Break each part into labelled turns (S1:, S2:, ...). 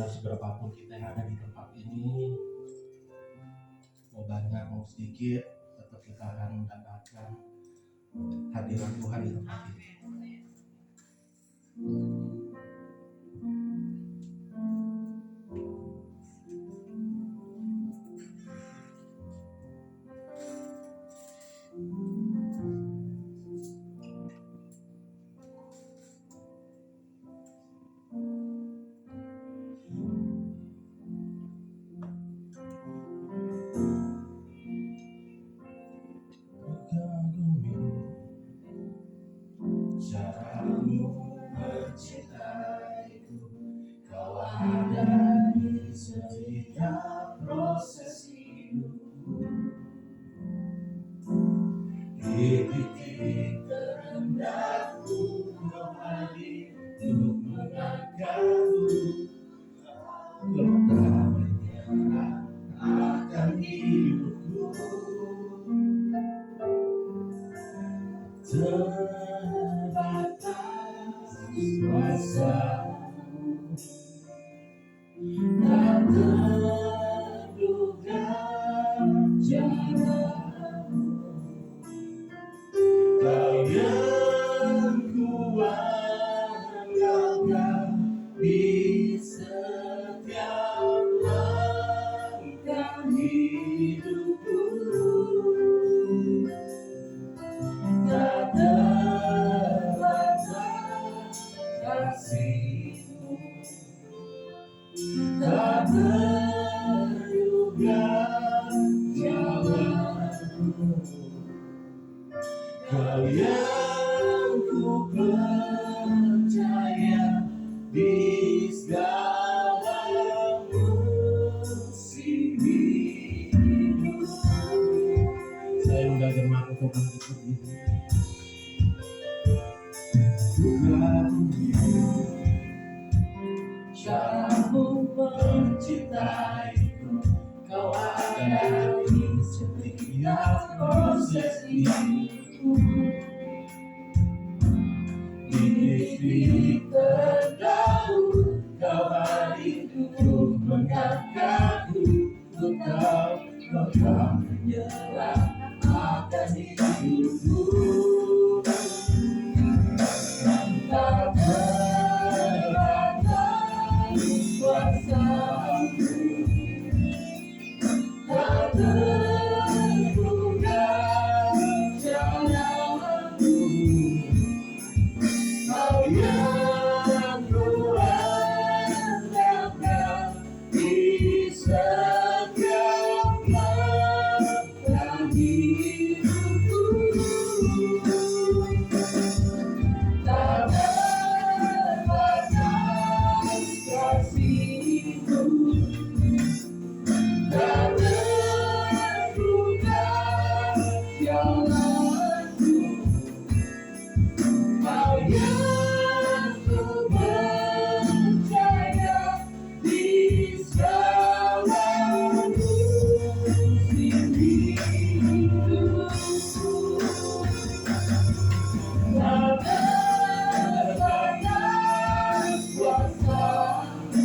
S1: biar seberapapun kita yang ada di tempat ini, mau banyak mau sedikit, tetap kita akan mendapatkan hadirat Tuhan di tempat ini. Caramu mencintaiku, kau ada di setiap proses hidupku. Di titik terendahku, kau hadir untuk mengangkatku. Kau tak menyerah akan hidupku. Terbatas kuasamu, tak terduga jaramu. Kau yang kuandalkan di setiap langkah hidupku. Tak terbatas kasih-Mu, tak terduga jalan-Mu. Kau yang ku percaya di segala musim hidup. Saya udah gemar untuk ikut ini. Caramu mencintaiku, kau ada di setiap proses hidupku. Di titik terdahulu, kau hadir untuk mengangkatku. Kau tak menyerah akan hidupku. Tak terbatas kuasa-Mu, tak terduga jalan-Mu. Kau yang kuandalkan di setiap langkah hidupku. Tak terbatas kasih-Mu, tak terduga jalan-Mu. Kau yang ku percaya di segala musim hidupku. Tak terbatas kuasa-Mu,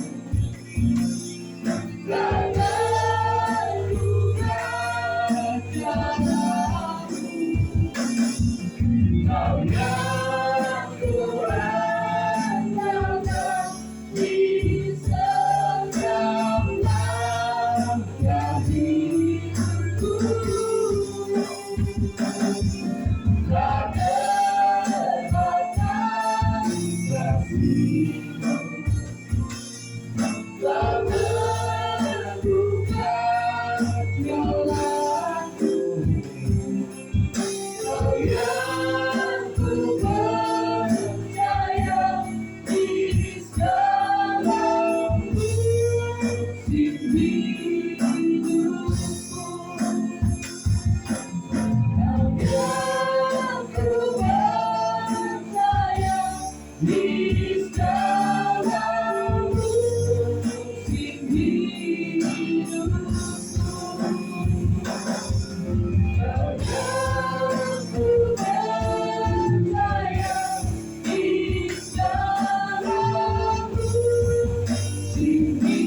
S1: tak terduga jalan-Mu. Kau yang kuandalkan di setiap langkah hidupku. Tak terbatas kasih-Mu, tak terduga jalan-Mu. Kau yang ku percaya di segala musim hidupku. Kau yang ku percaya di segala musim hidupku. Kau yang ku percaya di segala musim hidupku.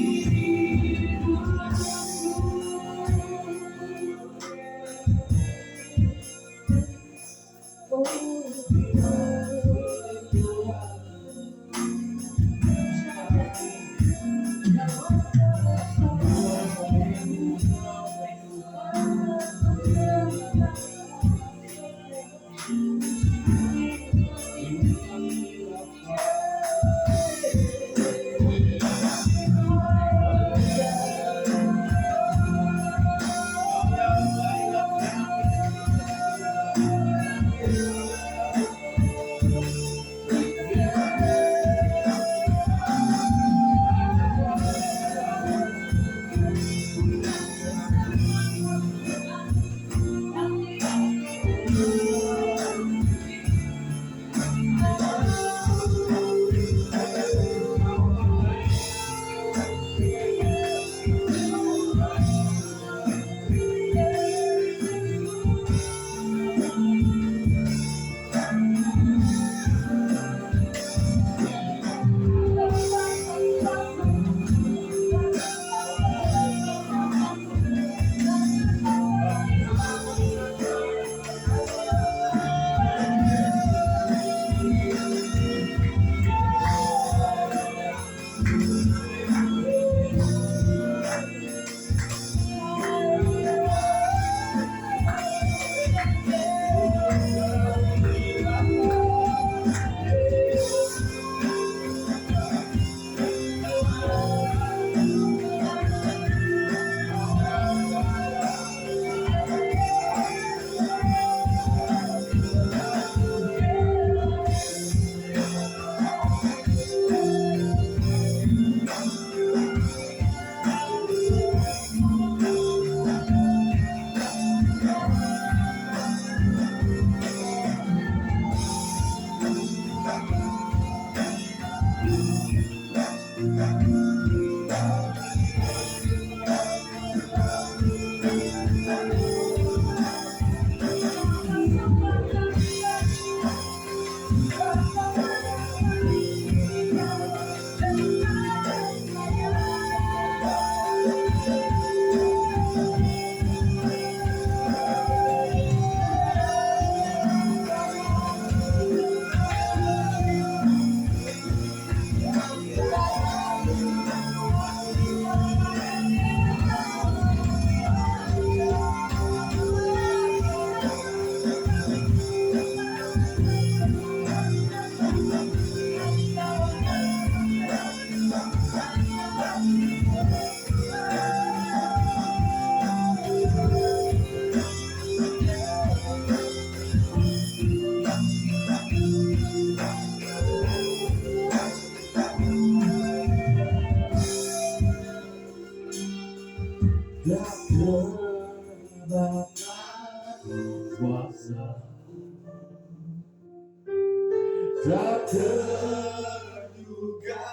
S1: Tak terduga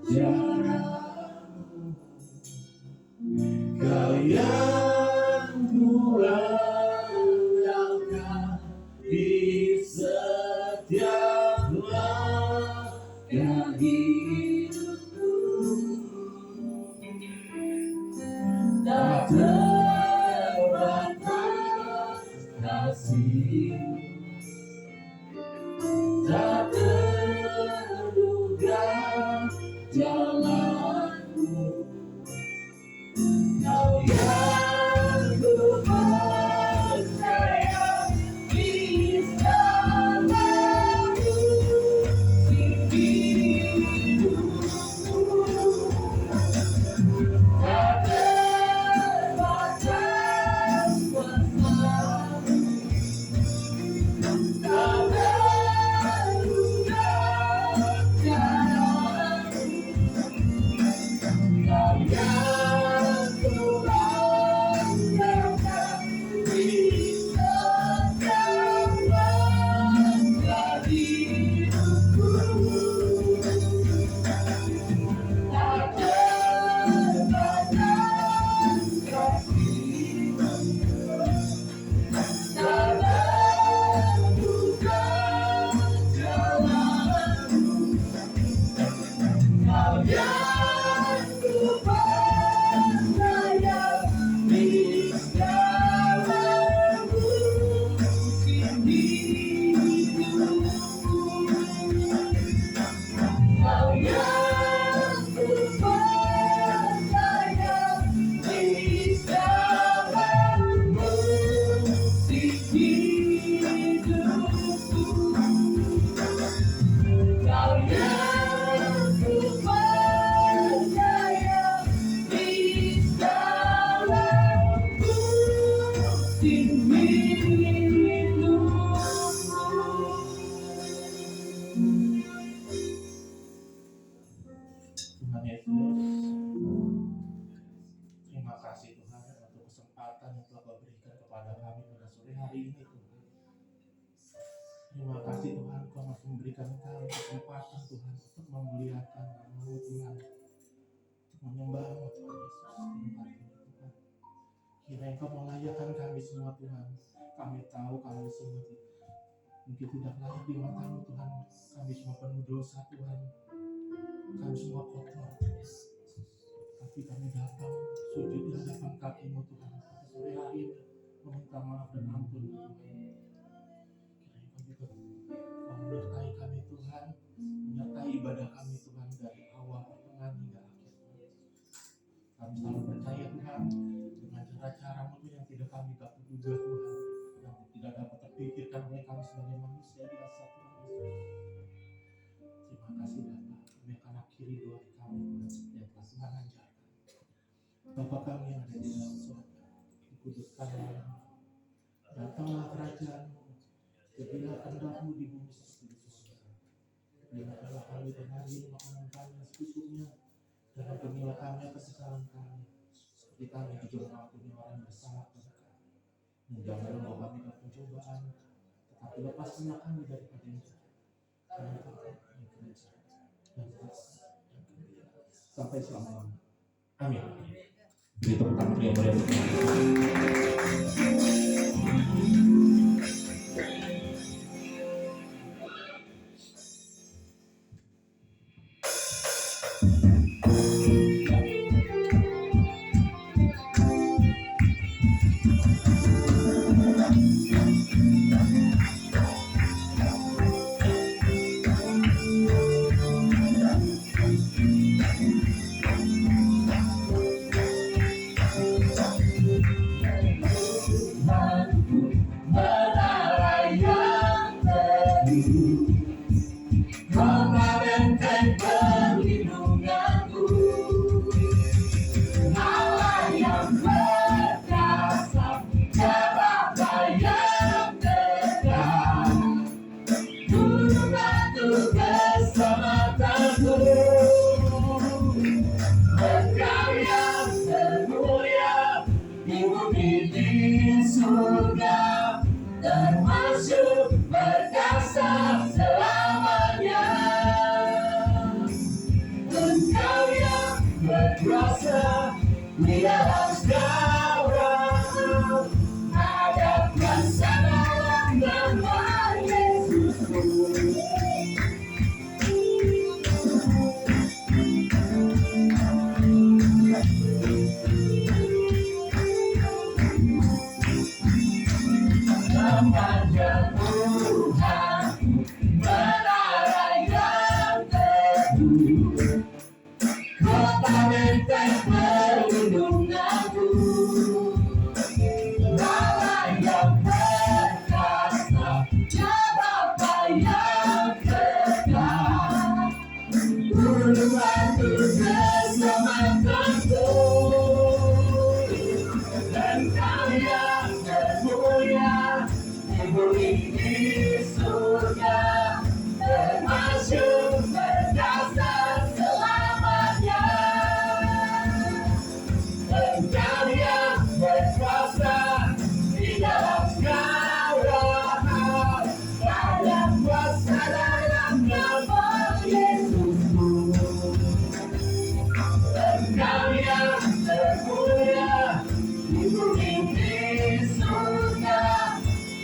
S1: jaramu, kau yang kuandalkan di setiap langkah hidupku. Tak terbatas kasih, tak terduga jalanmu, kau yang ku percaya bisa mengusir hidupku. Tak terbatas kuasamu, tak terduga jalanmu, kau yang ku andalkan di setiap langkah hidupku. Tak terbatas kasih, tak terduga jalanmu, kau yang ku percaya di segala musim hidupku. Kau yang ku percaya di segala musim hidupku. Kau yang ku percaya di segala musim hidupku. Tuhan Yesus, terima kasih Tuhan untuk kesempatan yang telah Kau berikan kepada kami pada sore hari ini Tuhan. Terima kasih Tuhan, Kau masih memberikan kami kesempatan Tuhan untuk memuliakan nama-Mu Tuhan, untuk menyembah-Mu Tuhan Yesus di tempat ini Tuhan. Kiranya Kau melayakkan kami semua Tuhan. Kami tahu kami semua mungkin tidak layak di mata-Mu Tuhan. Kami semua penuh dosa Tuhan. Kami semua kotor. Tapi kami datang sujud di hadapan kaki-Mu Tuhan pada sore hari ini, meminta maaf dan ampun Tuhan. Kiranya Kau juga menyertai kami Tuhan, menyertai ibadah kami Tuhan dari awal pertengahan hingga akhir. Kami selalu percaya Tuhan dengan cara-cara-Mu yang tidak kami dapat duga Tuhan, yang tidak dapat terpikirkan oleh kami sebagai manusia biasa Tuhan Yesus. Terima kasih Bapa, kami akan akhiri doa kami Tuhan yang telah Tuhan ajarkan. Bapa kami yang ada di dalam surga, dikuduskan nama-Mu, datanglah kerajaan-Mu, jadilah kehendak-Mu di bumi seperti di surga. Berikanlah kami dan hari ini makanan kami yang secukupnya, dan ampunilah kami atas kesalahan kami, seperti kami juga mengampuni orang yang bersalah kepada kami. Dan jangan membawa kami ke pencobaan, tetapi lepaskanlah kami daripada yang jahat. Karena Engkau yang kerajaan dan kuasa dan kemuliaan sampai selama-lamanya. Amin. Beri tepuk tangan yang meriah untuk Tuhan. Kau benteng perlindungan benteng perlindunganku, Allah yang perkasa, Dia Bapa yang kekal, Tuhanku keselamatanku, dan Kau yang termulia di bumi di surga, termasyhur perkasa selamanya. Engkau yang berkuasa di dalam segala hal, ada kuasa dalam nama Yesusmu. Engkau yang termulia di bumi di surga,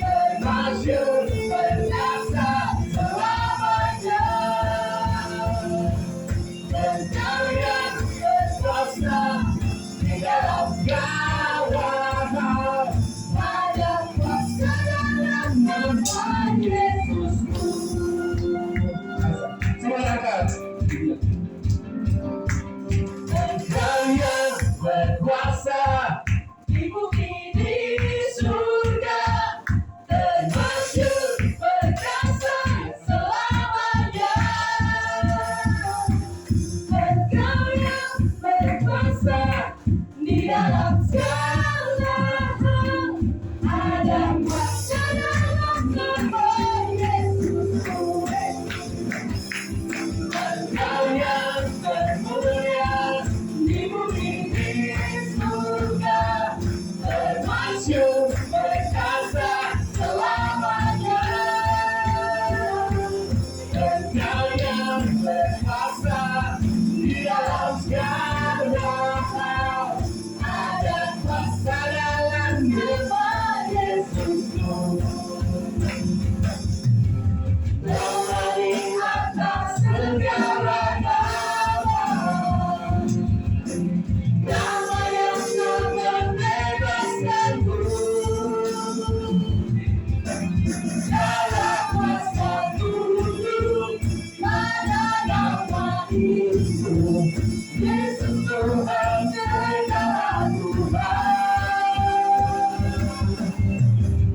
S1: termasyhur perkasa selamanya. Engkau yang berkuasa di dalam segala hal, ada kuasa dalam nama Yesusmu. Silakan. Engkau yang berkuasa di bumi di surga, termasyhur perkasa selamanya. Engkau yang berkuasa di dalam segala hal, ada kuasa dalam nama Yesusmu. Engkau yang termulia di bumi di surga, termasyhur perkasa selamanya. Engkau yang berkuasa di dalam segala hal, ada kuasa dalam nama Yesusmu. Nama di atas segala nama, nama yang membebaskanku, segala kuasa tunduk pada nama itu. Yesus Tuhan segala Tuhan.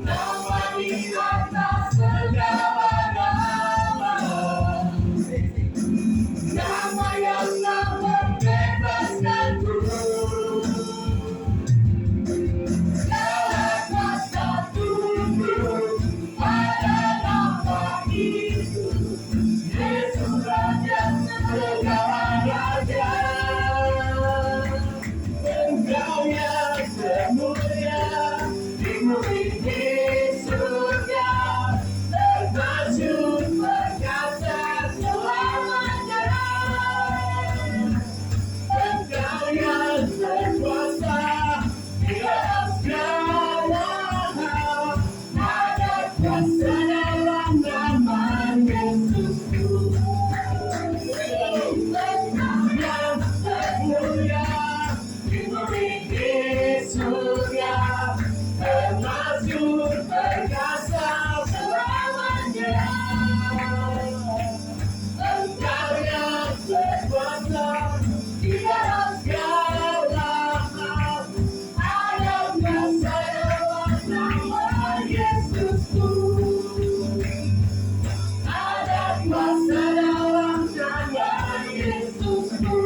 S1: Nama di atas segala nama, nama yang membebaskanku, segala kuasa tunduk pada nama itu. Yesus Raja segala raja. Engkau yang termulia di bumi di surga, termasyhur perkasa selamanya. Engkau yang berkuasa di dalam segala hal, ada kuasa dalam nama Yesusmu. Engkau yang termulia di bumi di surga, termasyhur perkasa selamanya. Engkau yang berkuasa di dalam segala hal, ada kuasa dalam nama Yesusmu. Ada kuasa dalam nama Yesusmu.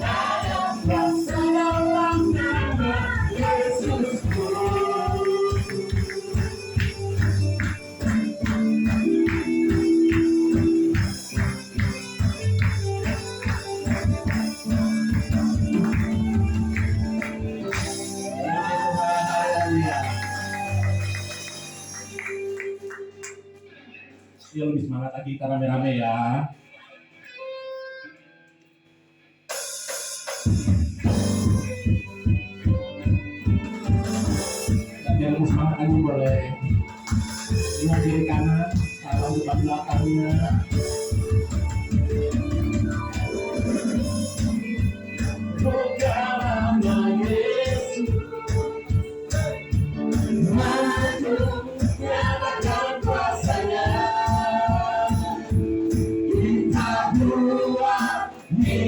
S1: Ada kuasa dalam nama Yesusmu. Yuk lebih semangat lagi, kita rame-rame ya. Biar lebih semangat lagi boleh. Lihat kiri kanan, salam depan belakangnya. Nama Yesus, maju nyatakan kuasanya. Kita keluar di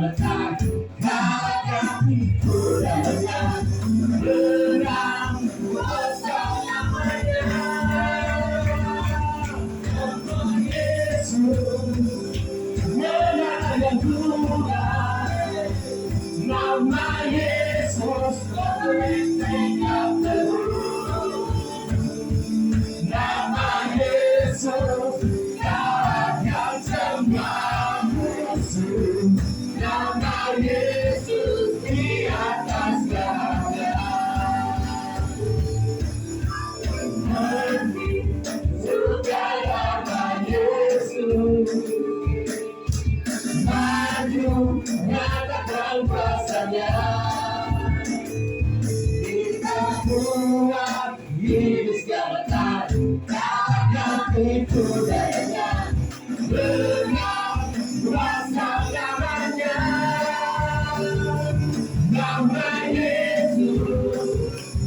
S1: letak kami budaya berang kuasa namanya. Nama Yesus melayang Tuhan, nama Yesus tegak teguh, nama Yesus kalahkan semua musuh, nama Yesus di atas segala. Sudah nama Yesus maju nyatakan kuasanya. Kita buat hidup segala tak itu dayanya. Dengan kuasa namanya, nama Yesus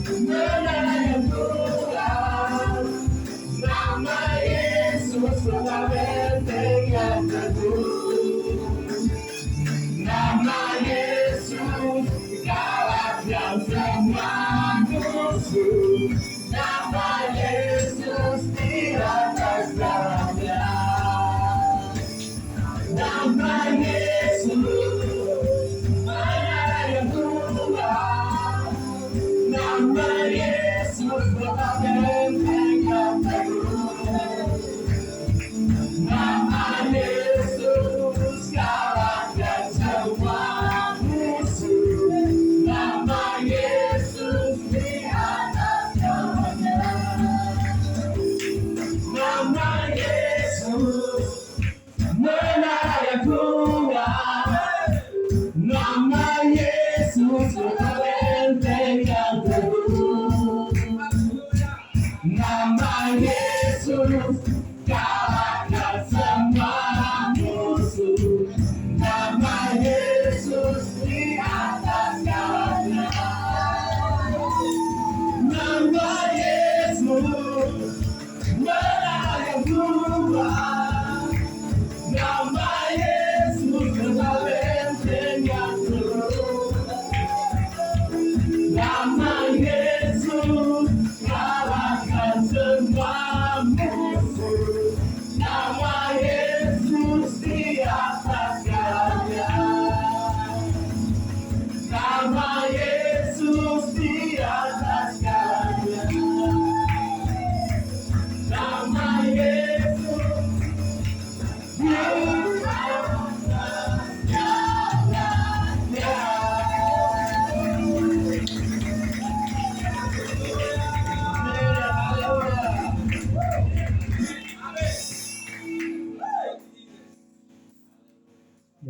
S1: melayang Tuhan, nama Yesus adalah benteng yang teguh, nama Yesus kalahkan semua musuh, nama Yesus di atas segalanya. Nama Yesus melayang Tuhan, nama Yesus adalah benteng yang teguh, nama Yesus kalahkan semua musuh, nama Yesus di atas segalanya. Nama Yesus melayang Tuhan, nama Yesus adalah benteng yang teguh, nama Yesus kalahkan semua musuh, nama Yesus di atas segalanya. Nama Yesus melayang Tuhan, nama Yesus adalah benteng yang teguh, nama Yesus kalahkan semua musuh, nama Yesus di atas segalanya. Nama Yesus di atas segalanya. Nama Yesus di atas segalanya.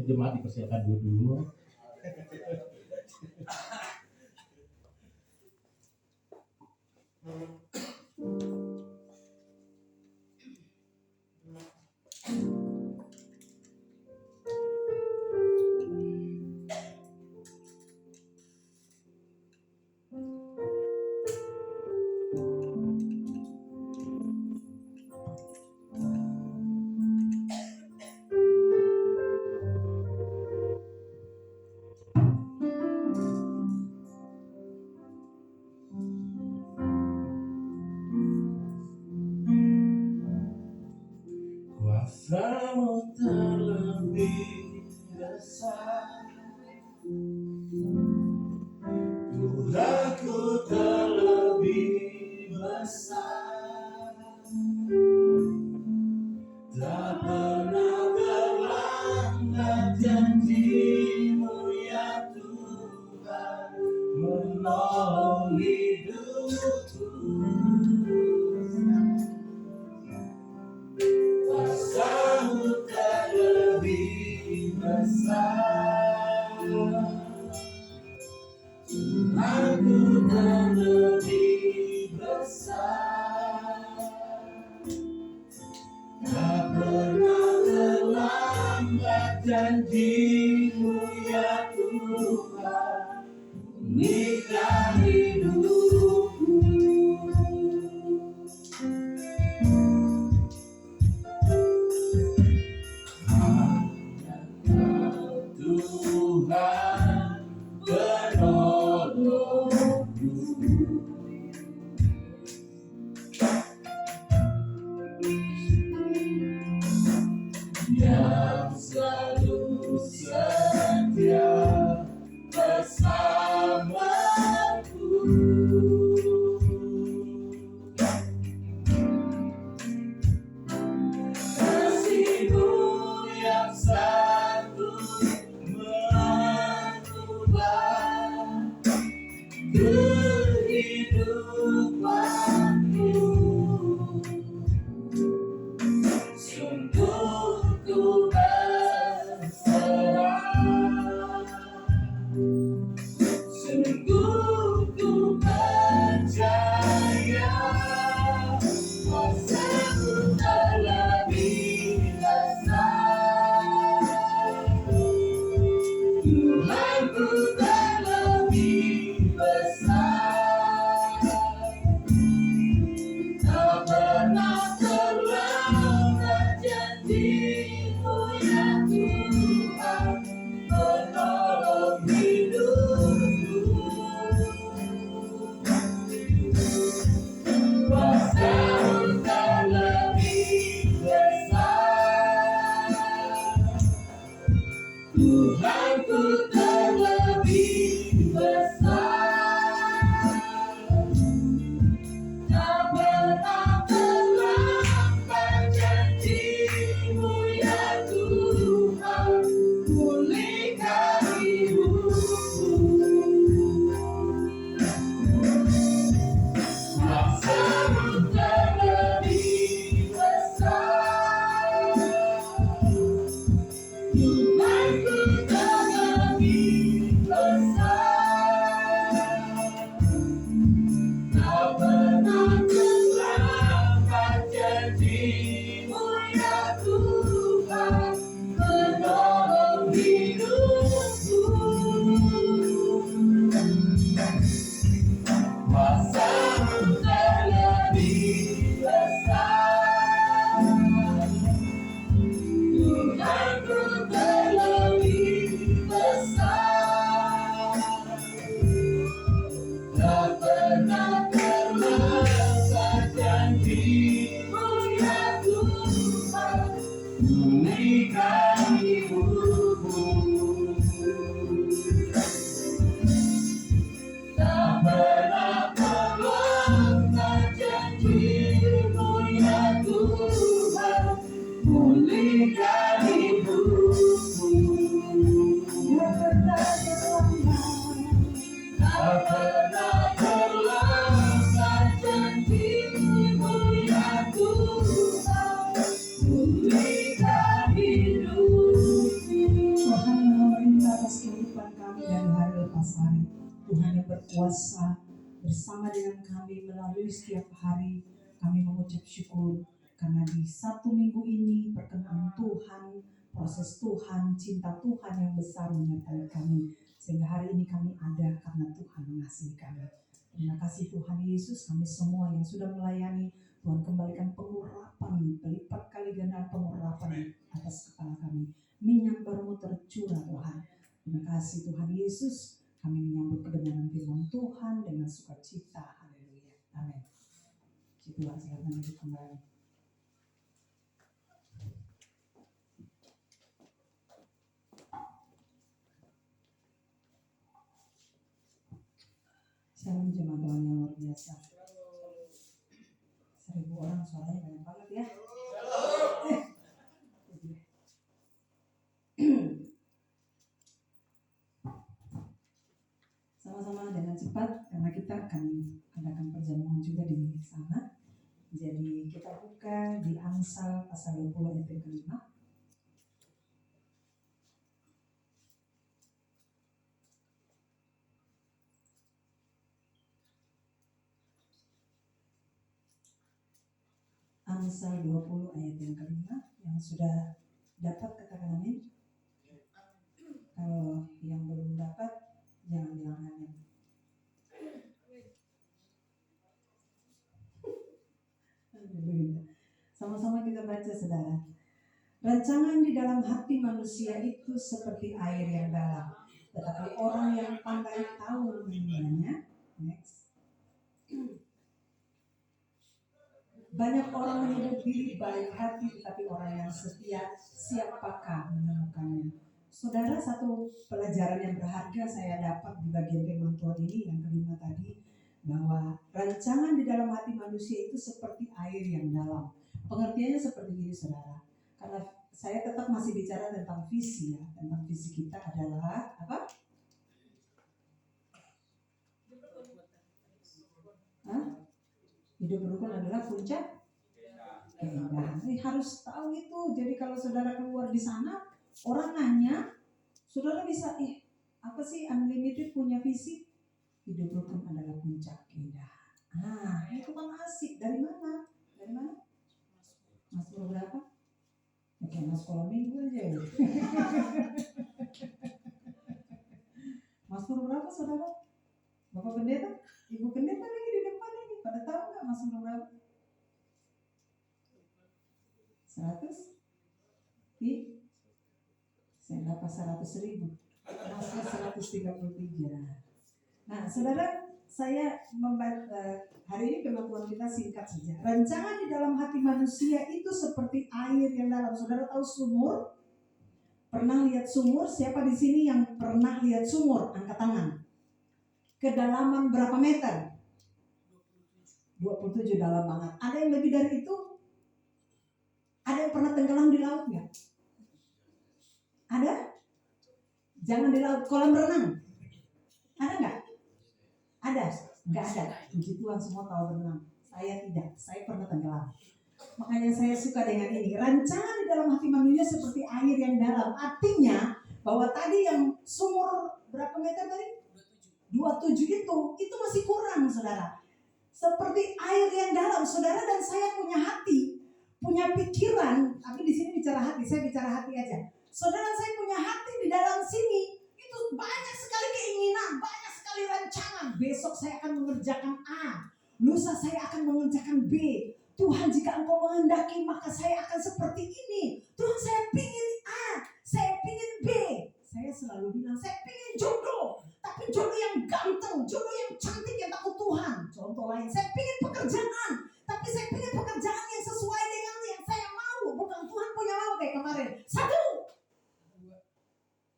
S1: Jemaat dipersiapkan dulu. Kuasa-Mu terlebih besar, Tuhanku terlebih besar, tak pernah terlambat janji-Mu ya Tuhan, menolong hidupku. Kuasa-Mu terlebih besar, Tuhanku terlebih besar, tak pernah terlambat janji-Mu ya Tuhan, pulihkan hidupku. Hanya Kau Tuhan penolongku, yang selalu setia bersamaku. Kasih-Mu yang satu mengubah kehidupanku. Sungguh ku berserah, sungguh ku percaya, kuasa-Mu terlebih besar, Tuhanku terlebih besar. Tak pernah terlambat janji-Mu ya Tuhan, penolong hidupku. Kuasa-Mu terlebih besar, Tuhanku terlebih besar. Tak pernah terlambat janji-Mu ya Tuhan, pulihkan hidupku. Kuasa-Mu terlebih besar, Tuhanku terlebih besar. Tak pernah terlambat janji-Mu ya Tuhan, penolong hidupku. Kuasa-Mu terlebih besar, Tuhanku terlebih besar. Tak pernah terlambat janji-Mu ya Tuhan, pulihkan hidupku. Tak pernah terlambat janji-Mu ya Tuhan, pulihkan hidupku. Tak pernah terlambat janji-Mu ya Tuhan, pulihkan hidupku.
S2: Tuhan yang memerintah atas kehidupan kami dari hari lepas hari. Tuhan yang berkuasa bersama dengan kami melalui setiap hari. Kami mengucap syukur karena di satu minggu ini perkenan Tuhan, proses Tuhan, cinta Tuhan yang besar menyertai kami. Sehingga hari ini kami ada karena Tuhan mengasihi kami. Terima kasih Tuhan Yesus, kami semua yang sudah melayani. Tuhan kembalikan pengurapan, berlipat kali ganda pengurapan atas kepala kami. Minyak baru tercurah Tuhan. Terima kasih Tuhan Yesus. Kami menyambut kebenaran firman Tuhan dengan sukacita. Haleluya. Amin. Puji Tuhan, silakan duduk kembali. Salam jemaat Tuhan yang luar biasa. 1000 orang suaranya banyak banget ya. Sama-sama dengan cepat karena kita akan adakan perjamuan juga di sana. Jadi kita buka di Amsal pasal 20 ayat yang kelima. Amsal 20 ayat yang kelima. Yang sudah dapat katakan amin. Kalau yang belum dapat jangan bilang amin. Sama-sama kita baca saudara. Rancangan di dalam hati manusia itu seperti air yang dalam, tetapi orang yang pandai tahu menimbangnya. Next. Banyak orang menyebut diri baik hati, tetapi orang yang setia, siapakah menemukannya? Saudara, satu pelajaran yang berharga saya dapat di bagian firman Tuhan ini, yang kelima tadi, bahwa rancangan di dalam hati manusia itu seperti air yang dalam. Pengertiannya seperti ini, saudara. Karena saya tetap masih bicara tentang visi ya, tentang visi kita adalah apa? Hidup berukun adalah puncak keindahan. Ini harus tahu itu. Jadi kalau saudara keluar di sana, orang nanya, saudara bisa, apa sih Unlimited punya visi? Hidup berukun adalah puncak keindahan. Itu kan asik. Dari mana? Dari mana? Mazmur berapa? Ya kayak sekolah minggu aja ya. Mazmur berapa, saudara? Bapak pendeta? Ibu pendeta lagi di depan ini. Pada tahu nggak Mazmur berapa? 100? Saya dapat 100.000. Mazmur 133. Nah, saudara, saya membaca hari ini firman Tuhan kita singkat saja. Rancangan di dalam hati manusia itu seperti air yang dalam. Saudara tahu sumur? Pernah lihat sumur? Siapa di sini yang pernah lihat sumur? Angkat tangan. Kedalaman berapa meter? 27 dalam banget. Ada yang lebih dari itu? Ada yang pernah tenggelam di laut nggak? Ada? Jangan di laut, kolam renang. Ada nggak? Ada? Nggak ada. Puji Tuhan semua tahu berenang. Saya tidak. Saya pernah tenggelam. Makanya saya suka dengan ini. Rancangan di dalam hati manusia seperti air yang dalam. Artinya bahwa tadi yang sumur berapa meter tadi? 27 itu masih kurang, saudara. Seperti air yang dalam. Saudara dan saya punya hati, punya pikiran. Tapi di sini bicara hati, saya bicara hati aja. Saudara dan saya punya hati di dalam sini. Itu banyak sekali keinginan, banyak sekali rancangan. Besok saya akan mengerjakan A, lusa saya akan mengerjakan B. Tuhan, jika Engkau menghendaki maka saya akan seperti ini. Tuhan, saya pingin A, saya pingin B. Saya selalu bilang saya pingin jodoh, tapi jodoh yang ganteng, jodoh yang cantik, yang takut Tuhan. Contoh lain, saya pingin pekerjaan, tapi saya pingin pekerjaan yang sesuai dengan yang saya mau, bukan Tuhan punya mau kayak kemarin. 1,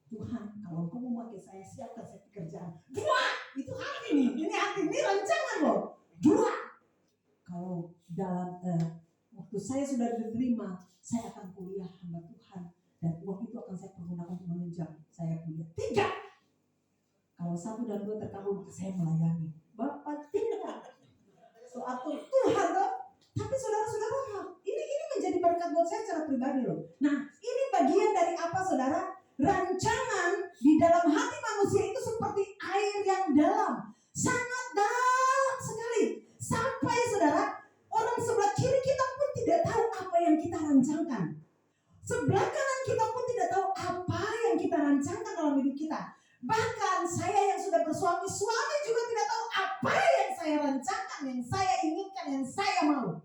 S2: Tuhan, kalau Engkau mau pakai saya, siapkan saya pekerjaan. 2, itu hati nih, ini hati, ini rancangan loh. 2, kalau dalam waktu saya sudah diterima, saya akan kuliah hamba Tuhan, dan uang itu akan saya pergunakan untuk menunjang saya kuliah. 3, kalau 1 dan 2 terkabul, maka saya melayani. Bapak tidak. Suatu Tuhan loh. Tapi saudara-saudara, ini menjadi berkat buat saya secara pribadi loh. Nah, ini bagian dari apa, saudara? Rancangan di dalam hati manusia itu seperti air yang dalam, sangat dalam sekali. Sampai saudara, orang sebelah kiri kita pun tidak tahu apa yang kita rancangkan. Sebelah kanan kita pun tidak tahu apa yang kita rancangkan dalam hidup kita. Bahkan saya yang sudah bersuami, suami juga tidak tahu apa yang saya rancangkan, yang saya inginkan, yang saya mau.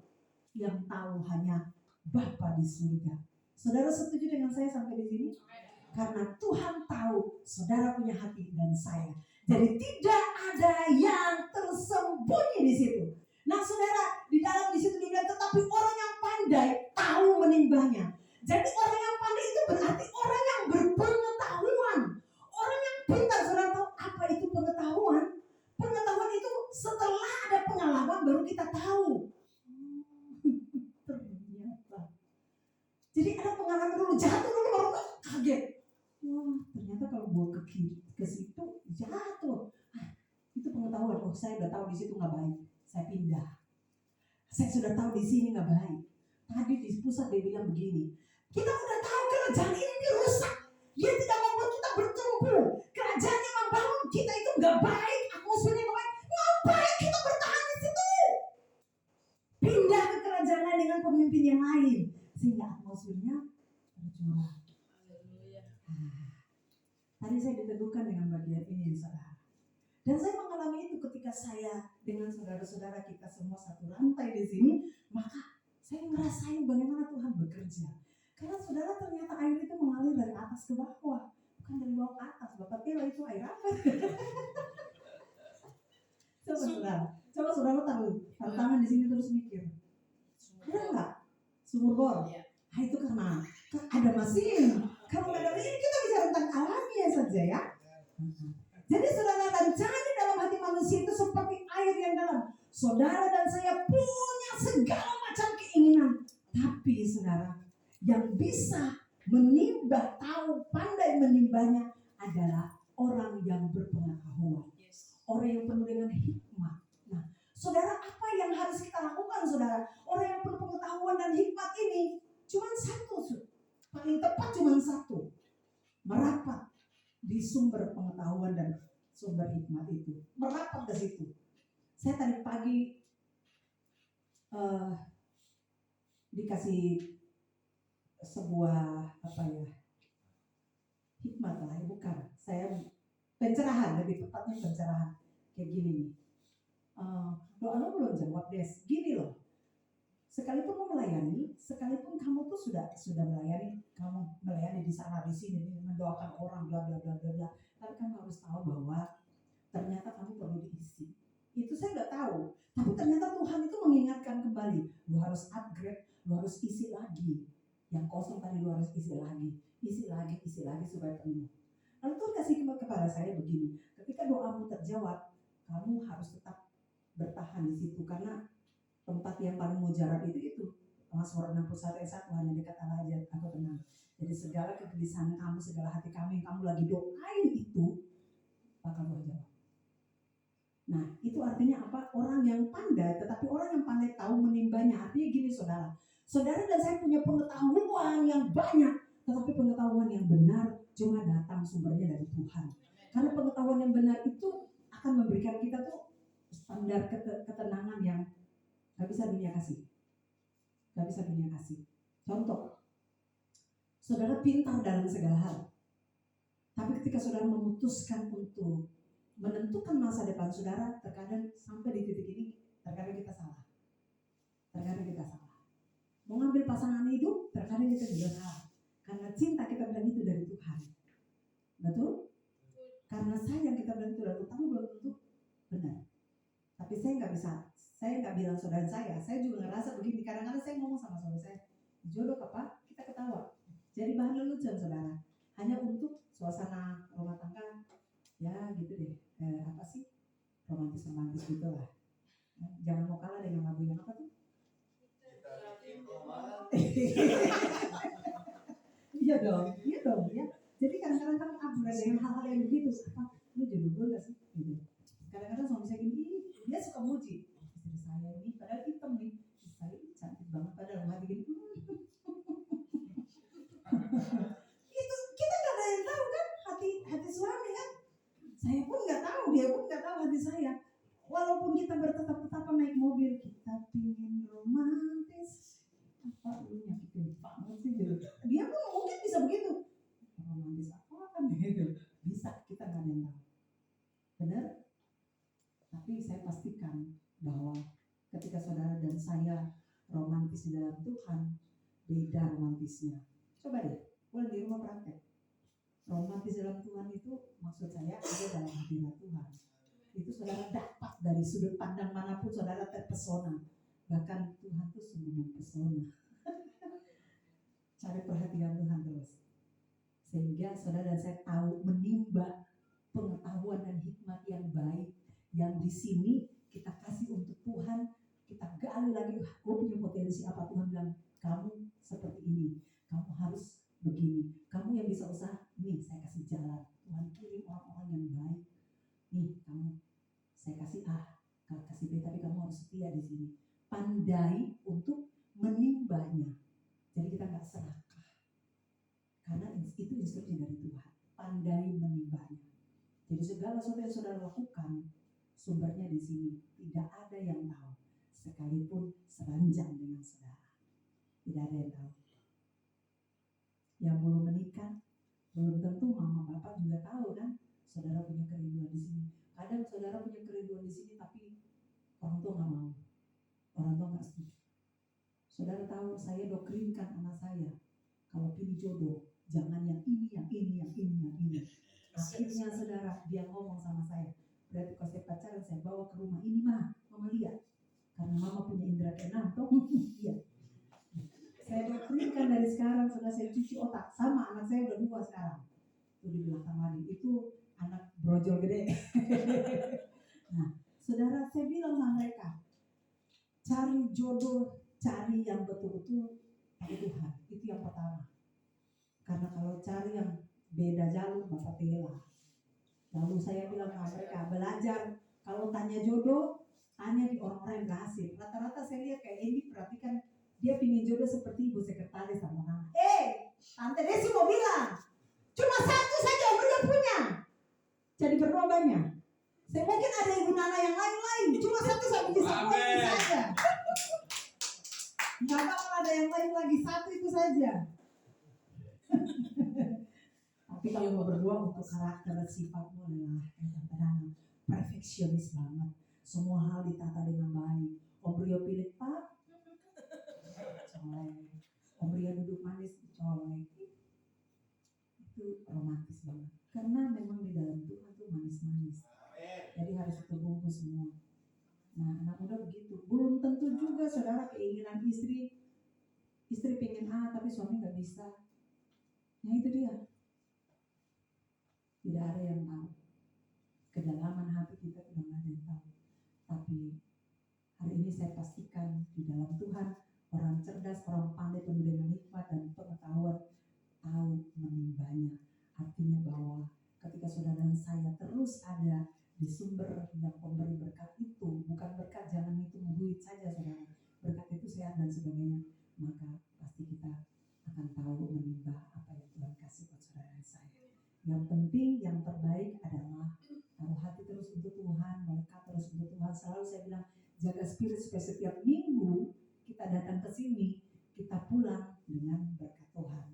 S2: Yang tahu hanya Bapa di surga. Saudara setuju dengan saya sampai di sini? Karena Tuhan tahu saudara punya hati dan saya. Jadi tidak ada yang tersembunyi di situ. Nah, saudara, di dalam di situ dibilang tetapi orang yang pandai tahu menimbangnya. Jadi orang yang pandai itu berarti orang yang berpengetahuan. Orang yang pintar, saudara tahu apa itu pengetahuan? Pengetahuan itu setelah ada pengalaman baru kita tahu. Ternyata. Jadi ada pengalaman dulu, jatuh dulu baru kaget. Wah, ternyata kalau gua ke kiri ke situ jatuh. Itu pengetahuan. Oh, saya udah tahu di situ nggak baik. Saya pindah. Saya sudah tahu di sini nggak baik. Tadi di pusat dia bilang begini. Kita udah tahu kerajaan ini dirusak. Dia tidak membuat kita bertumbuh. Kerajaan yang membangun kita itu nggak baik. Atmosfernya nggak baik. Ngapain kita bertahan di situ? Pindah ke kerajaan lain dengan pemimpin yang lain. Sehingga atmosfernya bercurah. Tadi saya diteguhkan dengan bagian ini, saudara. Dan saya mengalami itu ketika saya dengan saudara-saudara kita semua satu rantai di sini, maka saya ngerasain bagaimana Tuhan bekerja. Karena saudara ternyata air itu mengalir dari atas ke bawah, bukan dari bawah ke atas. Bapak kira itu air apa? Coba saudara taruh tangan di sini terus mikir. Ada nggak sumur bor? Ah, itu karena ada mesin. Kalau nggak ada mesin kita bicara tentang alamiah saja ya. Jadi saudara, rencana dalam hati manusia itu seperti air yang dalam. Saudara dan saya punya segala macam keinginan. Tapi saudara, yang bisa menimba, tahu, pandai menimbanya adalah orang yang berpengetahuan. Orang yang penuh dengan hikmat. Nah, saudara, apa yang harus kita lakukan, saudara? Orang yang penuh pengetahuan dan hikmat ini cuma satu, paling tepat cuma satu. Merapat di sumber pengetahuan dan sumber hikmat itu. Merapat ke situ. Saya tadi pagi dikasih sebuah hikmat lah, bukan. Saya pencerahan, lebih tepatnya pencerahan kayak gini nih. Doa lo belum jawab Des. Gini loh. Sekalipun mau melayani, sekalipun kamu tuh sudah melayani, kamu melayani di sana di sini, mendoakan orang bla bla bla bla bla. Tapi kamu harus tahu bahwa ternyata kamu perlu diisi. Itu saya nggak tahu. Tapi ternyata Tuhan itu mengingatkan kembali. Lu harus upgrade, lu harus isi lagi. Yang kosong tadi lu harus isi lagi supaya penuh. Lalu Tuhan kasih kepada saya begini. Ketika doamu terjawab, kamu harus tetap bertahan di situ karena tempat yang paling mujarab itu. Mazmur 61 ayat 1, hanya dekat Allah aja aku tenang. Jadi segala kegelisahan kamu, segala hati kamu yang kamu lagi doain itu bakal Tuhan jawab. Nah, itu artinya apa? Orang yang pandai, tetapi orang yang pandai tahu menimbanya. Artinya gini saudara. Saudara dan saya punya pengetahuan yang banyak, tetapi pengetahuan yang benar cuma datang sumbernya dari Tuhan. Karena pengetahuan yang benar itu akan memberikan kita tuh standar ketenangan yang gak bisa dunia kasih. Contoh, saudara pintar dalam segala hal. Tapi ketika saudara memutuskan untuk menentukan masa depan saudara, terkadang sampai di titik ini, terkadang kita salah. Mengambil pasangan hidup, terkadang kita juga salah. Karena cinta kita bilang itu dari Tuhan. Betul? Karena sayang kita bilang itu dari Tuhan, tapi belum tentu benar. Tapi saya nggak bilang saudara saya juga ngerasa begini. Kadang-kadang saya ngomong sama saudara saya, jodoh apa? Kita ketawa. Jadi bahan lelucon saudara. Hanya untuk suasana rumah tangga, ya gitu deh. Romantis gitu lah. Jangan mau kalah dengan lagu yang apa tuh? Iya dong ya. Jadi kadang-kadang kami upgrade dengan hal-hal yang begitu. Apa? Lu jodoh gue gak sih? Gitu. Kadang-kadang suami saya gini, dia suka muji. Istri saya ini padahal hitam nih, istri saya ini cantik banget padahal hati gini. Itu kita gak ada yang tahu kan hati suami kan. Saya pun gak tahu, dia pun gak tahu hati saya. Walaupun kita bertetap-tetap naik mobil, kita pingin romantis. Apa lu nyakitin banget sih gitu. Dia pun mungkin bisa begitu. Romantis apa kan gitu. Bisa, kita gak ada yang tahu. Benar? Tapi saya pastikan bahwa ketika saudara dan saya romantis di dalam Tuhan, beda romantisnya. Coba deh, boleh di rumah praktek. Romantis dalam Tuhan itu maksud saya ada dalam hadirat Tuhan. Itu saudara dapat dari sudut pandang manapun saudara terpesona. Bahkan Tuhan itu sungguh mempesona. Cari perhatian Tuhan terus. Sehingga saudara dan saya tahu menimba pengetahuan dan hikmat yang baik yang di sini kita kasih untuk Tuhan, kita gali lagi, gue punya potensi apa, Tuhan bilang kamu seperti ini, kamu harus begini, kamu yang bisa usaha, nih saya kasih jalan, Tuhan kirim orang-orang yang baik, nih kamu saya kasih A, kasih B, tapi kamu harus setia di sini, pandai untuk menimbanya, jadi kita nggak serakah, karena itu instruksi dari Tuhan, pandai menimbanya. Jadi segala sesuatu yang saudara lakukan sumbernya di sini, tidak ada yang tahu, sekalipun seranjang dengan saudara, tidak ada yang tahu. Yang belum menikah, belum tentu mama bapak juga tahu kan, saudara punya kerinduan di sini. Kadang saudara punya kerinduan di sini, tapi orang tua nggak mau, orang tua nggak setuju. Saudara tahu, saya doktrinkan anak saya, kalau pilih jodoh, jangan yang ini. Akhirnya saudara, dia ngomong sama saya, berarti kalau saya pacaran saya bawa ke rumah ini mah, mama lihat. Karena mama punya indera keenam, toh? Iya. Saya doktrinkan dari sekarang, sudah saya cuci otak. Sama anak saya udah 2 sekarang. Itu di belakang lagi, itu anak brojol gede. Nah, saudara, saya bilang sama mereka, cari jodoh, cari yang betul-betul dari Tuhan. Itu yang pertama. Karena kalau cari yang beda jalur, bapak tela. Lalu saya bilang sama mereka, belajar. Kalau tanya jodoh, tanya di orang-orang yang berhasil. Rata-rata saya lihat kayak ini, perhatikan, dia pingin jodoh seperti ibu sekretaris sama mama. Tante Desi mau bilang, cuma satu saja Om Rio punya. Jadi berdoa banyak. Saya mungkin ada ibu Nana yang lain-lain, cuma satu saya bisa ini saja. Nggak bakal ada yang lain lagi, satu itu saja. Tapi kalau mau berdoa untuk karakter sifatmu adalah kadang-kadang perfeksionis banget. Semua hal ditata dengan baik. Om Rio pilih Pak, colek. Om Rio duduk manis, colek. Itu romantis banget. Karena memang di dalam Tuhan tuh manis-manis. Jadi harus terbungkus semua. Nah, anak muda begitu. Belum tentu juga saudara keinginan istri pengen A tapi suami nggak bisa. Nah itu dia. Tidak ada yang tahu. Kedalaman hati kita tidak ada yang tahu. Tapi hari ini saya pastikan di dalam Tuhan orang cerdas, orang pandai, penuh dengan hikmat dan pengetahuan tahu menimbanya. Artinya bahwa ketika saudara dan saya terus ada di sumber yang pemberi berkat itu, bukan berkat jangan hitung duit saja saudara, berkat itu sehat dan sebagainya, maka pasti kita akan tahu menimbah apa yang Tuhan kasih buat saudara dan saya. Yang penting, yang terbaik adalah taruh hati terus untuk Tuhan, berkat terus untuk Tuhan. Selalu saya bilang jaga spirit supaya setiap minggu kita datang ke sini, kita pulang dengan berkat Tuhan.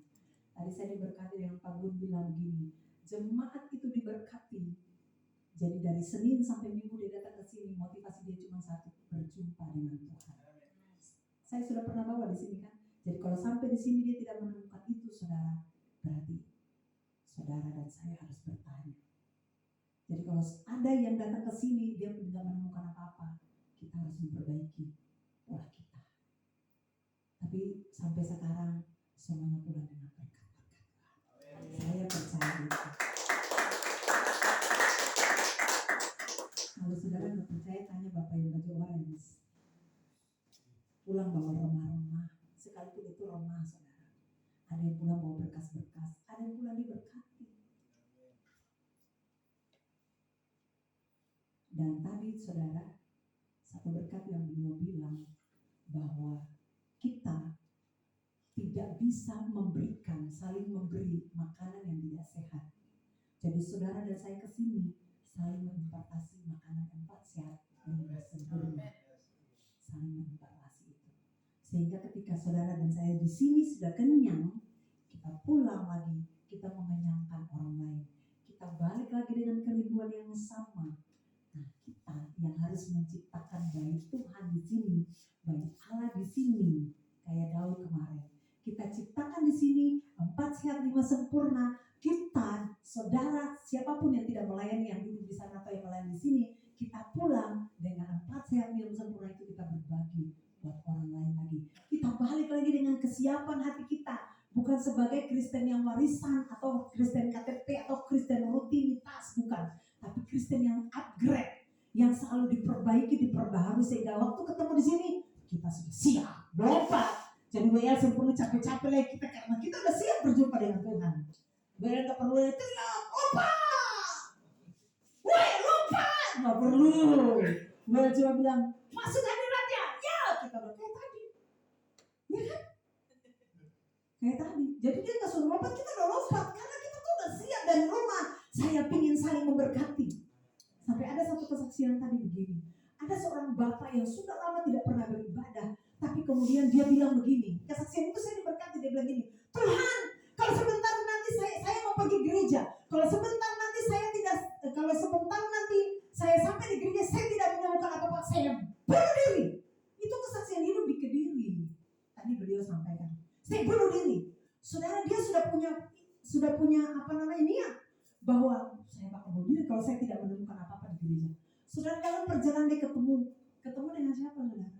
S2: Tadi saya diberkati dengan Pak Gun bilang begini, jemaat itu diberkati. Jadi dari Senin sampai Minggu dia datang ke sini, motivasi dia cuma satu, berjumpa dengan Tuhan. Saya sudah pernah bawa di sini kan. Jadi kalau sampai di sini dia tidak menemukan itu, saudara, berarti saudara dan saya harus bertanya. Jadi kalau ada yang datang ke sini dia tidak menemukan apa-apa, kita harus memperbaiki pola kita. Tapi sampai sekarang semuanya pulang dengan berkat-berkat. Saya percaya itu. Kalau saudara nggak percaya, tanya bapak yang baju orange. Pulang bawa remah-remah, sekalipun itu remah saudara. Ada yang pulang bawa berkas-berkas, ada yang pulang diberkati. Dan tadi saudara, satu berkat yang beliau bilang bahwa kita tidak bisa memberikan, saling memberi makanan yang tidak sehat. Jadi saudara dan saya kesini saling mengimpartasi makanan 4 sehat 5 sempurna. Saling mengimpartasi itu. Sehingga ketika saudara dan saya di sini sudah kenyang, kita pulang lagi, kita mengenyangkan orang lain. Kita balik lagi dengan kerinduan yang sama. Nah, kita yang harus menciptakan baik Tuhan di sini, baik Allah di sini, kayak Daud kemarin. Kita ciptakan di sini 4 sehat 5 sempurna. Kita, saudara, siapapun yang tidak melayani, yang duduk di sana atau yang melayani di sini, kita pulang dengan 4 sehat 5 sempurna itu kita berbagi buat orang lain lagi. Kita balik lagi dengan kesiapan hati kita, bukan sebagai Kristen yang warisan atau Kristen KTP atau Kristen rutinitas, bukan. Tapi Kristen yang upgrade, yang selalu diperbaiki, diperbaharui sehingga waktu ketemu di sini kita sudah siap, lompat. Jadi WL sempurna capek-capek lagi kita karena kita udah siap berjumpa dengan Tuhan. WL gak perlu teriak, lompat, lompat, gak perlu. WL cuma bilang masuk hadiratnya, ya kita udah kayak tadi, ya kan? Kayak tadi. Jadi dia gak suruh lompat, kita udah lompat karena kita tuh udah siap dari rumah. Saya pingin saling memberkati. Sampai ada satu kesaksian tadi begini. Ada seorang bapak yang sudah lama tidak pernah beribadah, tapi kemudian dia bilang begini. Kesaksian itu saya diberkati, dia bilang gini, Tuhan, kalau sebentar nanti saya mau pergi gereja. Kalau sebentar nanti saya sampai di gereja saya tidak menemukan apa-apa, saya bunuh diri. Itu kesaksian hidup di Kediri. Tadi beliau sampaikan, saya bunuh diri. Saudara, dia sudah punya niat bahwa saya bakal bunuh diri kalau saya tidak menemukan apa-apa di gereja. Saudara, dalam perjalanan dia ketemu dengan siapa, saudara?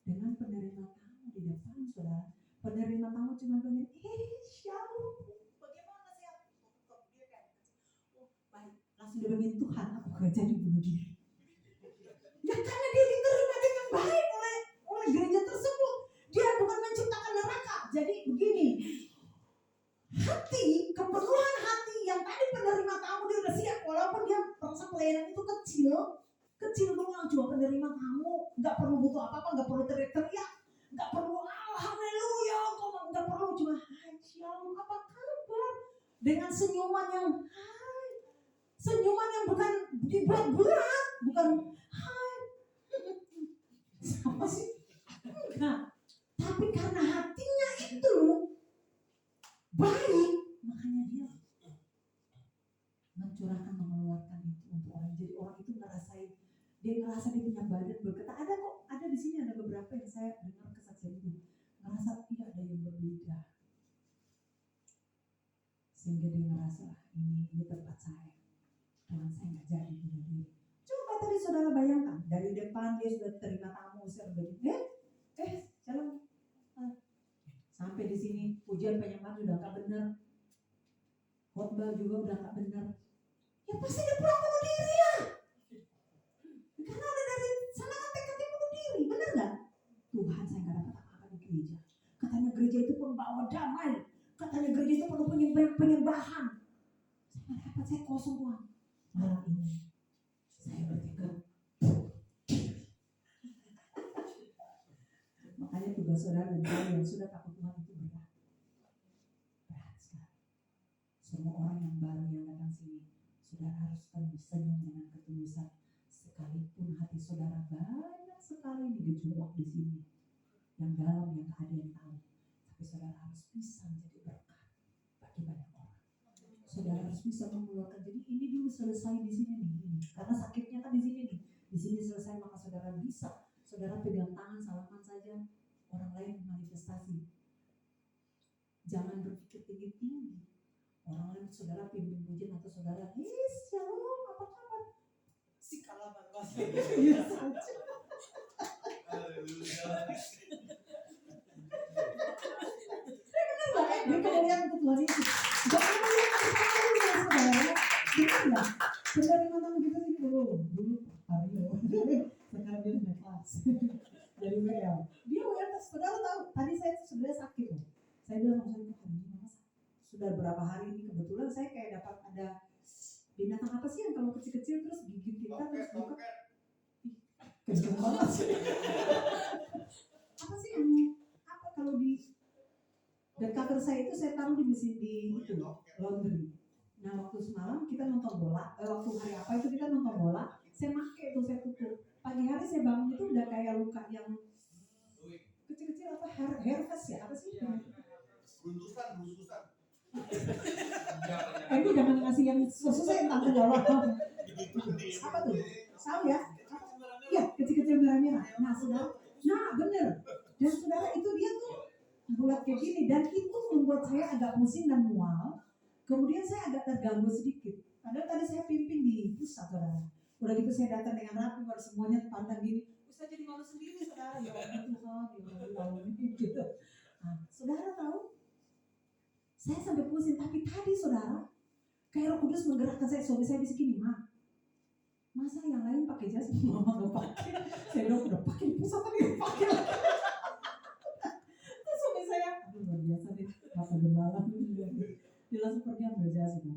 S2: Dengan penerima tamu di depan, saudara. Penerima tamu cuma bilang, shalom, bagaimana saya? Dia kayak, oh baik, langsung dia bilang, Tuhan, aku gak jadi bunuh diri. Ya karena dia diterima dengan baik oleh gereja tersebut. Dia bukan menciptakan neraka. Jadi begini, hati, keperluan hati yang tadi penerima tamu dia udah siap, walaupun dia merasa pelayanan itu kecil doang, cuma penerima tamu, nggak perlu butuh apa-apa, nggak perlu teriak-teriak, nggak perlu haleluya, nggak perlu, cuma hai shalom, apa kabar, dengan senyuman yang bukan dibuat-buat, bukan hai sama sih, enggak, tapi karena hatinya itu baik, makanya dia mencurahkan, mengeluarkan itu untuk orang. Jadi orang itu dia ngerasa dia punya badan berkata. Ada di sini ada beberapa yang saya dengar kesaksian itu ngerasa tidak ada yang berbeda, sehingga dia ngerasa ini tempat saya, Tuhan saya nggak jadi bunuh diri. Coba tadi saudara bayangkan dari depan dia sudah terima tamu, jalan. Sampai di sini pujian penyembahan udah nggak benar, khotbah juga udah nggak benar, ya pasti dia pulang bunuh diri ya. Karena ada dari sana kan tekadnya bunuh diri, benar nggak? Tuhan saya nggak dapat apa-apa di gereja. Katanya gereja itu pembawa damai, katanya gereja itu penuh penyembahan. Saya nggak dapat, saya kosong Tuhan. Malam ini saya bertekad. Makanya tugas saudara dan saya yang sudah takut Tuhan itu berat sekali. Semua orang yang baru yang datang sini, saudara harus senyum dengan ketulusan. Sekalipun hati saudara banyak sekali digejolak di sini, yang dalam yang tak ada yang tahu, tapi saudara harus bisa menjadi berkat bagi banyak orang. Saudara harus bisa mengeluarkan. Jadi ini dulu selesai di sini nih, karena sakitnya kan di sini nih. Di sini selesai, maka saudara bisa. Saudara pegang tangan, salaman saja, orang lain manifestasi. Jangan berpikir tinggi-tinggi. Orang lain saudara pimpin pujian atau saudara, shalom, apa kabar? Si kalaban bahasa. Iya saja. Benar nggak? Dia kemuliaan untuk Tuhan Yesus. Jangan melihat saudara. Benar nggak? Penerima tamu kita ini dulu hari ini. Sekarang dia naik kelas. Dari WL. Dia WL, saudara tahu. Tadi saya sebenarnya sakit loh. Saya bilang sama saya, hari ini mama sudah berapa hari ini kebetulan saya kayak dapat ada binatang apa sih yang kalau kecil-kecil terus gigit kita terus buka. Kenceng banget sih. Apa sih yang kalau di dan cover saya itu saya taruh di mesin di itu laundry. Nah waktu semalam kita nonton bola, waktu hari apa itu kita nonton bola, saya pakai itu saya tutup. Pagi hari saya bangun itu udah kayak luka yang kecil-kecil apa herpes ya apa sih?
S3: Brutusan.
S2: Itu jangan ngasih yang susah yang tante bola. Apa tuh? Saw ya? Iya kecil-kecil merah-merah. Nah saudara, bener. Dan saudara itu dia tuh bulat kayak gini dan itu membuat saya agak pusing dan mual. Kemudian saya agak terganggu sedikit. Padahal tadi saya pimpin di pusat saudara. Udah gitu saya datang dengan rapi, baru semuanya pandang gini. Saya jadi malu sendiri saudara. Ya Allah Tuhan, gitu. Nah, saudara tahu? Saya sampai pusing. Tapi tadi saudara, kayak Roh Kudus menggerakkan saya. Suami saya bisa gini, Ma. Masa yang lain pakai jas, mama nggak pakai. Saya bilang udah pakai pusat tadi pakai lagi. Terus suami saya, aduh luar biasa deh, kata gembala. Dia langsung pergi ambil jas itu.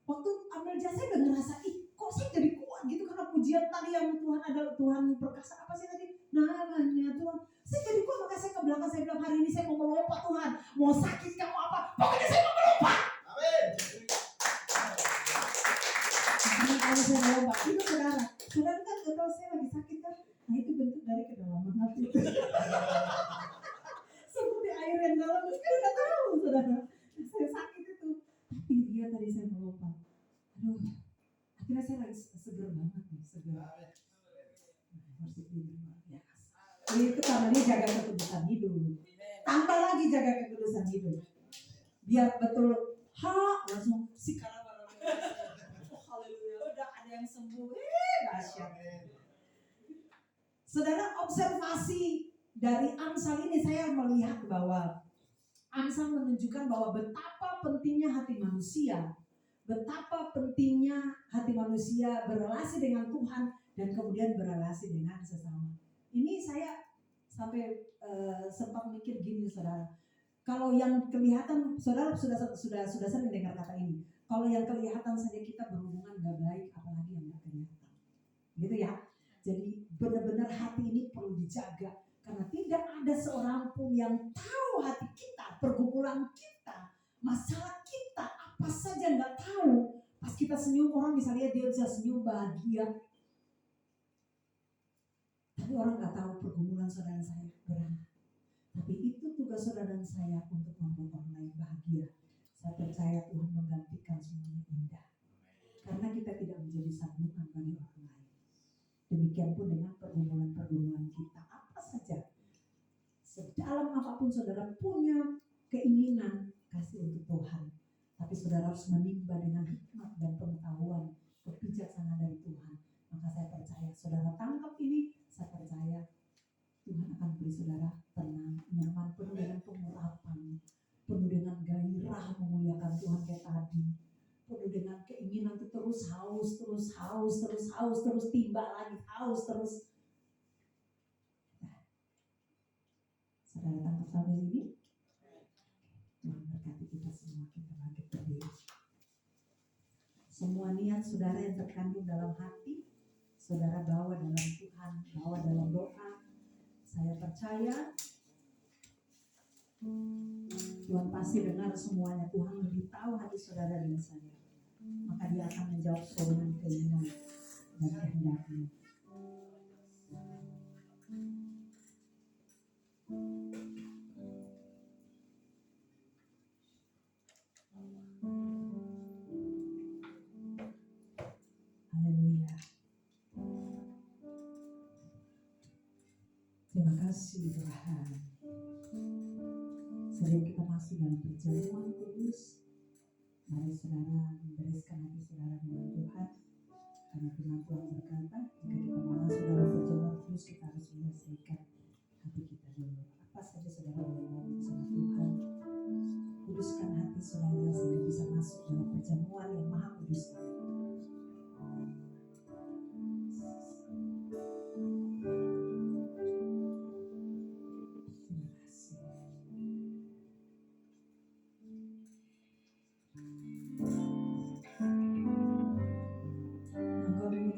S2: Waktu ambil jas saya udah ngerasa, kok saya jadi kuat gitu karena pujian tadi yang Tuhan adalah Tuhan perkasa apa sih tadi? Namanya Tuhan. Saya jadi kuat makanya saya ke belakang saya bilang hari ini saya mau melompat Tuhan. Mau sakit kamu apa? Pokoknya saya mau melompat. Amin. Kalau saya melompat itu saudara kan gak tahu saya lagi sakit kan? Nah itu bentuk dari kedalaman hati. Seperti air yang dalam itu kan gak tahu saudara. Saya sakit itu. Tapi dia tadi saya melompat. Aduh. Akhirnya saya lagi seger banget nih, seger. Itu karena dia jaga kekudusan hidup. Tambah lagi jaga kekudusan hidup. Biar betul, langsung si kalaban. yang sembuh. Dahsyat. Saudara, observasi dari Amsal ini saya melihat bahwa Amsal menunjukkan bahwa betapa pentingnya hati manusia, betapa pentingnya hati manusia berrelasi dengan Tuhan dan kemudian berrelasi dengan sesama. Ini saya sampai sempat mikir gini, saudara. Kalau yang kelihatan, saudara sudah sering dengar kata ini. Kalau yang kelihatan saja kita berhubungan gak baik, apalagi yang gak kelihatan. Gitu ya. Jadi benar-benar hati ini perlu dijaga. Karena tidak ada seorang pun yang tahu hati kita, pergumulan kita, masalah kita, apa saja gak tahu. Pas kita senyum, orang bisa lihat dia bisa senyum bahagia. Tapi orang gak tahu pergumulan saudara saya berat. Tapi itu tugas saudara dan saya untuk membuat orang lain bahagia. Saya percaya Tuhan menggantikan semuanya indah. Karena kita tidak menjadi sambungan bagi orang lain. Demikian pun dengan pergumulan-pergumulan kita. Apa saja. Sedalam apapun saudara punya keinginan kasih untuk Tuhan. Tapi saudara harus menimba dengan hikmat dan pengetahuan kebijaksanaan dari Tuhan. Maka saya percaya saudara tangkap ini. Saya percaya Tuhan akan beri saudara tenang, nyaman, penuh dengan pengurapan, penuh dengan gairah memuliakan Tuhan kayak tadi, penuh dengan keinginan untuk terus haus, terus timba lagi, haus terus. Nah, saudara tangkap sampai sini? Tuhan berkati kita semua, kita bangkit berdiri. Semua niat saudara yang terkandung dalam hati, saudara bawa dalam Tuhan, bawa dalam doa. Saya percaya Tuhan pasti dengar semuanya. Tuhan lebih tahu hati saudara dan saya. Maka dia akan menjawab seluruh keinginan dan kehendaknya. Haleluya. Terima kasih Tuhan. Sebelum kita masuk dalam perjamuan kudus, mari saudara membereskan hati saudara dengan Tuhan. Karena firman Tuhan berkata, jika kita mau masuk dalam perjamuan kudus, kita harus menyelesaikan hati kita dulu. Apa saja saudara boleh ngomong sama Tuhan. Kuduskan hati saudara sehingga bisa masuk dalam perjamuan yang maha kudus.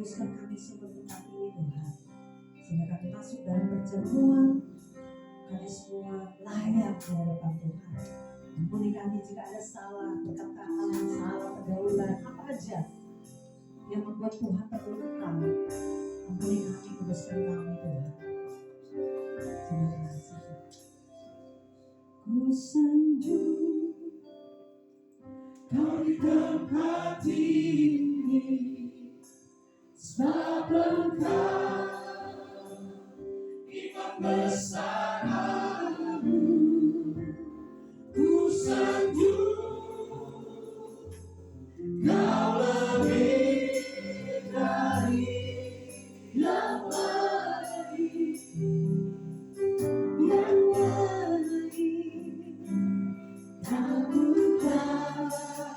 S2: Kuduskan kami sebelum kami ini Tuhan, sehingga kami masuk dalam perjamuan, kami semua layak di hadapan Tuhan. Ampuni kami jika ada salah perkataan, salah pergaulan, apa aja yang membuat Tuhan terluka. Ampuni kami, kuduskan kami Tuhan. Terima kasih. Ku sanjung kau di tempat ini. Sebab engkau iman besar-Mu, ku sanjung kau lebih dari yang baik, kau bukan menyembahmu.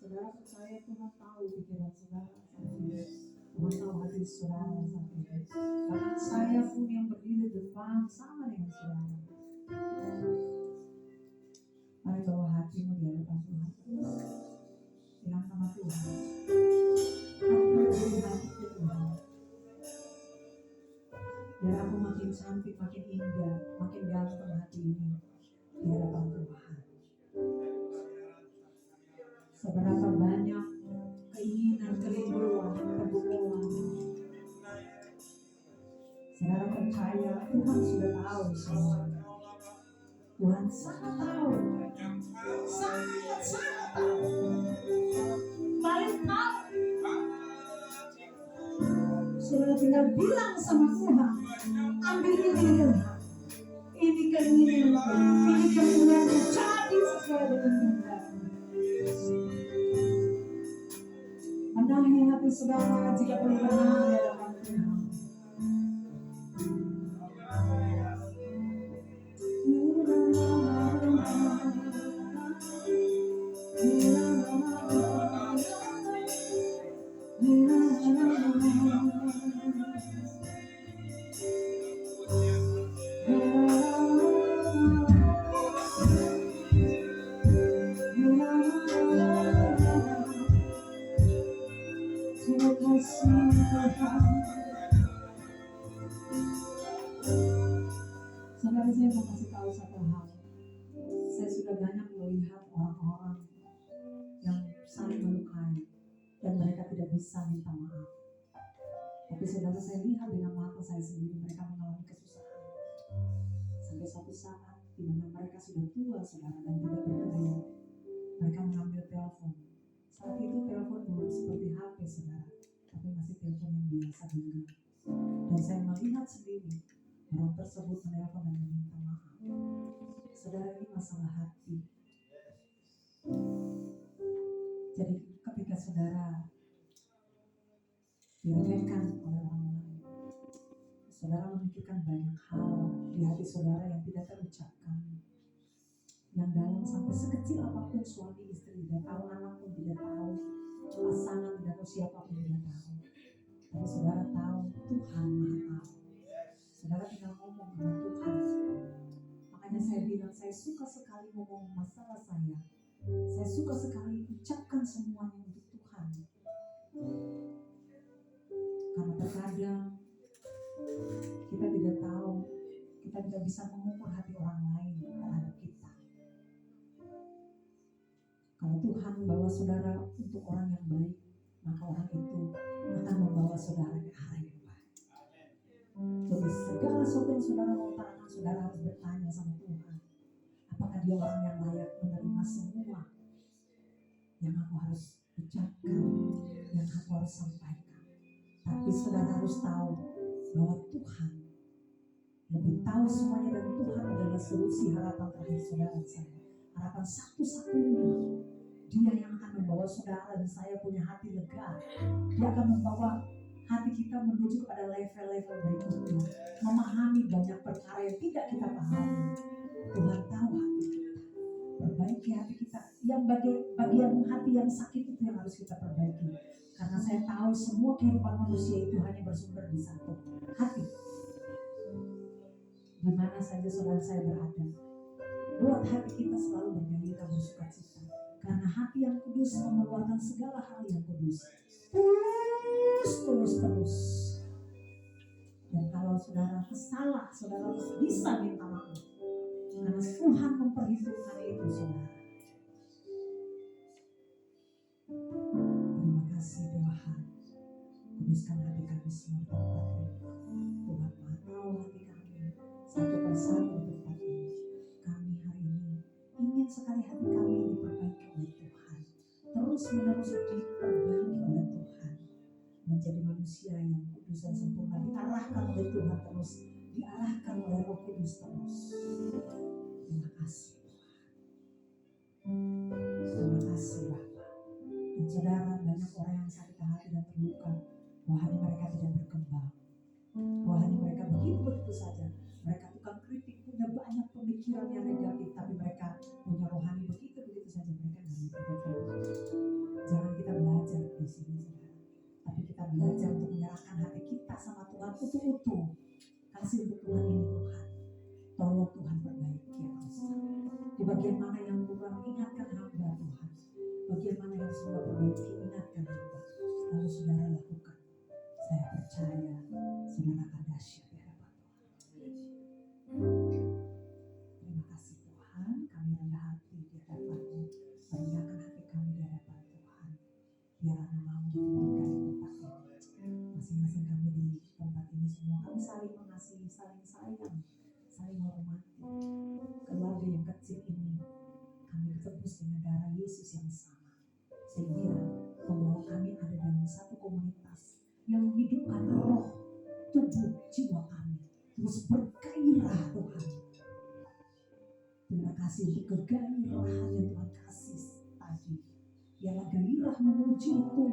S2: saudara percaya Tuhan tahu pikiran saudara saat ini. Tuhan tahu hati saudara saat ini. Bahkan saya pun yang berdiri depan sama dengan saudara. Mari bawa hatimu di hadapan Tuhan. Bilang sama Tuhan, aku berdiri hati ke Tuhan. Biar aku makin cantik, makin indah, makin ganteng hati ini di hadapan Tuhan. Seberapa banyak keinginan, kerinduan, kegumulan. Saudara percaya Tuhan sudah tahu semuanya. Tuhan sangat tahu, sangat tahu, paling tahu. Saudara tinggal bilang sama Tuhan, ambil ini Tuhan, ini keinginan, ini keinginan jadi sesuai dengan kehendak. Menahi hati saudara jika perlu benar di hadapan Tuhan. Terima kasih Tuhan. Saudara, saya mau kasih tahu satu hal. Saya sudah banyak melihat orang-orang yang saling melukai dan mereka tidak bisa minta maaf. Tapi saudara, saya lihat dengan mata saya sendiri mereka mengalami kesusahan. Sampai suatu saat di mana mereka sudah tua, saudara, dan tidak berdaya, mereka mengambil telepon. Saat itu telepon belum seperti HP, saudara, tapi masih telepon yang biasa genggam. Dan saya melihat sendiri orang tersebut menelpon dan meminta maaf. Saudara, ini masalah hati. Jadi ketika saudara diremehkan oleh orang lain, saudara memikirkan banyak hal di hati saudara yang tidak terucapkan, yang dalam sampai sekecil apapun suami istri tidak tahu, anak pun tidak tahu, pasangan tidak tahu, siapa pun tidak tahu. Tapi saudara tahu Tuhan Maha tahu. Saudara tinggal ngomong sama Tuhan. Makanya saya bilang saya suka sekali ngomong masalah saya. Saya suka sekali ucapkan semuanya untuk Tuhan. Karena terkadang kita tidak tahu, kita tidak bisa mengukur hati orang lain terhadap kita. Kalau Tuhan membawa saudara untuk orang yang baik, maka orang itu akan membawa saudara ke arah yang baik. Jadi segala sesuatu yang saudara mau tanam, saudara harus bertanya sama Tuhan, apakah dia orang yang layak menerima semua yang aku harus ucapkan, yang aku harus sampaikan. Tapi saudara harus tahu bahwa Tuhan lebih tahu semuanya, dan Tuhan adalah solusi harapan terakhir saudara dan saya. Harapan satu-satunya. Dia yang akan membawa saudara dan saya punya hati lega. Dia akan membawa hati kita menuju kepada level-level berikutnya, memahami banyak perkara yang tidak kita pahami. Tuhan tahu hati kita, perbaiki hati kita. Yang bagian hati yang sakit itu yang harus kita perbaiki. Karena saya tahu semua kehidupan manusia itu hanya bersumber di satu hati. Di mana saja saudara saya berada, buat hati kita selalu bergairah, bersukacita. Karena hati yang kudus mengeluarkan segala hal yang kudus. Terus. Dan kalau saudara salah, saudara harus bisa minta maaf. Karena Tuhan memperhitungkan itu, saudara. Terima kasih Tuhan. Kuduskan hati kami semua di tempat ini. Tuhan Maha tahu hati kami satu persatu di tempat ini. Kami hari ini ingin sekali hati kami diperbaiki oleh Tuhan. Terus menerus diperbaiki oleh Tuhan. Menjadi manusia yang kudus dan sempurna, diarahkan oleh Tuhan terus, diarahkan oleh Roh Kudus terus. Terima kasih Tuhan. Terima kasih Bapak. Dan saudara, banyak orang yang sakit hati dan terluka. Rohani mereka tidak berkembang. Rohani mereka begitu saja. Mereka tukang kritik, punya banyak pemikiran yang negatif, tapi mereka punya rohani begitu saja. Mereka tidak berkembang. sama Tuhan utuh-utuh. Kasih untuk Tuhan ini Tuhan. Tolong Tuhan perbaiki ya Allah. Di bagian mana yang kurang, ingatkan hamba Tuhan. Bagian mana yang sudah perbaiki, ingatkan hamba. Lalu saudara lakukan. Saya percaya saudara akan dahsyat di hadapan Tuhan. Terima kasih Tuhan, kami rendah hati di hadapan-Mu. Rendahkan hati kami di hadapan Tuhan. Biar nama-Mu ditinggikan di tempat ini. Masing-masing kami di tempat ini semua kami saling mengasihi, saling sayang, saling menghormati. Keluarga yang kecil ini kami ditebus dengan darah Yesus yang sama, sehingga membawa kami ada dalam satu komunitas yang menghidupkan roh, tubuh, jiwa kami terus bergairah Tuhan. Terima kasih untuk kegairahan yang Tuhan kasih tadi. Ialah gairah memuji itu